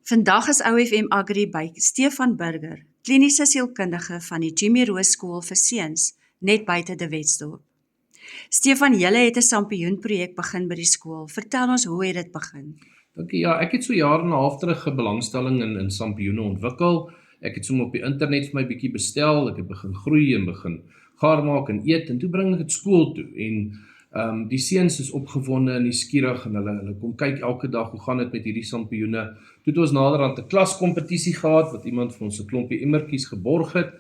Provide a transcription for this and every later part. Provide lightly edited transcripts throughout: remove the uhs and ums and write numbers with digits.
Vandag is OFM Agri by Stefan Burger, kliniese sielkundige van die Jimmy Roos Skool vir seuns, net buite De Wetsdorp. Stefan, julle het 'n sampioenprojek begin by die skool. Vertel ons, hoe het dit begin? Dankie. Ja, ek het so jaar en 'n half terug 'n belangstelling in sampioene ontwikkel. Ek het sommer op die internet vir my bietjie bestel. Ek het begin groei en begin gaar maak en eet, en toe bring ek dit skool toe. En die seuns is opgewonde en nuuskierig en hulle kom kyk elke dag hoe gaan dit met hierdie sampioene. Toe het ons naderhand 'n klaskompetisie gehad wat iemand vir ons 'n klompie emmertjies geborg het.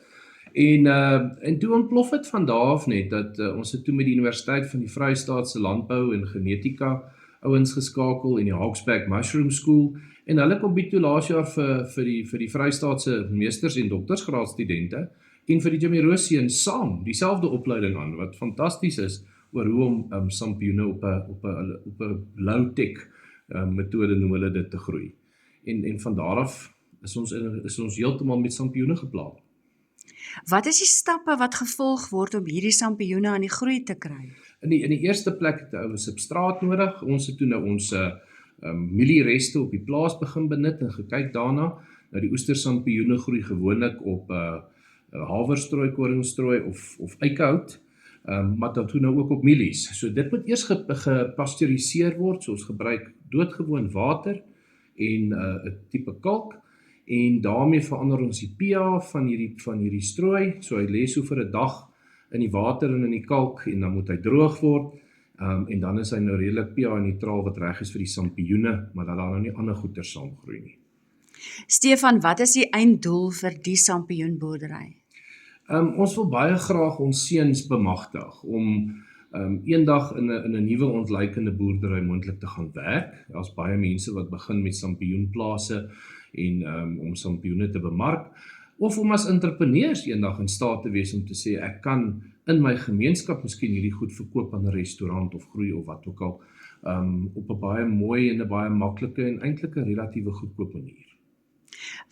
En toe ontplof het van daar af net dat ons het toe met die Universiteit van die Vrystaat se Landbou en Genetika ouens geskakel en die Hawksback Mushroom School, en hulle kom bied toe laas jaar vir die Vrystaatse meesters en doktorsgraadstudente en vir die Jimmy Roos seuns saam dieselfde opleiding aan, wat fantasties is oor hoe om sampioene op 'n low-tech metode, noem hulle dit, te groei. En van daar af is ons heeltemal met sampioene geplaag. Wat is die stappe wat gevolg word om hierdie sampioene aan die groei te kry? In die eerste plek het 'n ou 'n substraat nodig. Ons het toe nou ons mieliereste op die plaas begin benut en gekyk daarna. Nou die oestersampioene groei gewoonlik op haverstrooi, koringstrooi of eikehout, maar dan toe nou ook op mielies. So dit moet eers gepasteuriseer word, so ons gebruik doodgewoon water en 'n tipe kalk, en daarmee verander ons die pH van hierdie strooi, so hy lê so vir 'n dag in die water en in die kalk, en dan moet hy droog word, en dan is hy nou redelik pH neutraal wat reg is vir die sampioene, maar dat daar nou nie ander goeder saamgroei nie. Stefan, wat is die einddoel vir die sampioenboerdery? Ons wil baie graag ons seuns bemagtig om eendag in 'n nuwe ontleikende boerdery moontlik te gaan werk. Daar's baie mense wat begin met sampioenplase en om sampioene te bemark, of om as entrepreneurs eendag in staat te wees om te sê, ek kan in my gemeenskap miskien hierdie goed verkoop aan 'n restaurant of groei of wat ook al, op 'n baie mooi en 'n baie maklike en eintlik 'n relatiewe goedkoop manier.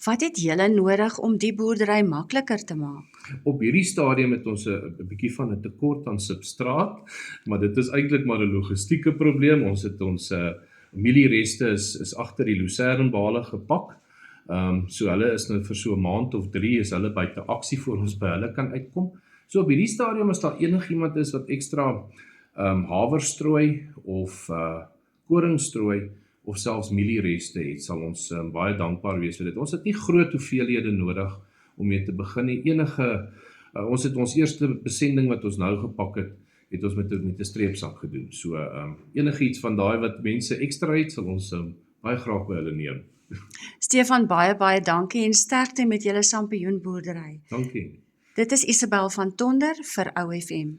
Wat het julle nodig om die boerdery makliker te maak? Op hierdie stadium het ons 'n bietjie van 'n tekort aan substraat, maar dit is eintlik maar 'n logistieke probleem. Ons het ons mieliereste is agter die lucernbale gepak. So hulle is nou vir so 'n maand of 3 is hulle buite aksie voor ons by hulle kan uitkom. So op hierdie stadium, as daar enigiemand is wat ekstra haverstrooi of koringstrooi of selfs mieliereste het, sal ons baie dankbaar wees vir dit. Ons het nie groot hoeveelhede nodig om mee te begin nie. Ons het ons eerste besending wat ons nou gepak het ons met 'n streepsak gedoen. So enigiets van daai wat mense ekstra het, sal ons baie graag by hulle neem. Stefan, baie dankie en sterkte met julle sampioenboerdery. Dankie. Dit is Isabel van Tonder vir OFM.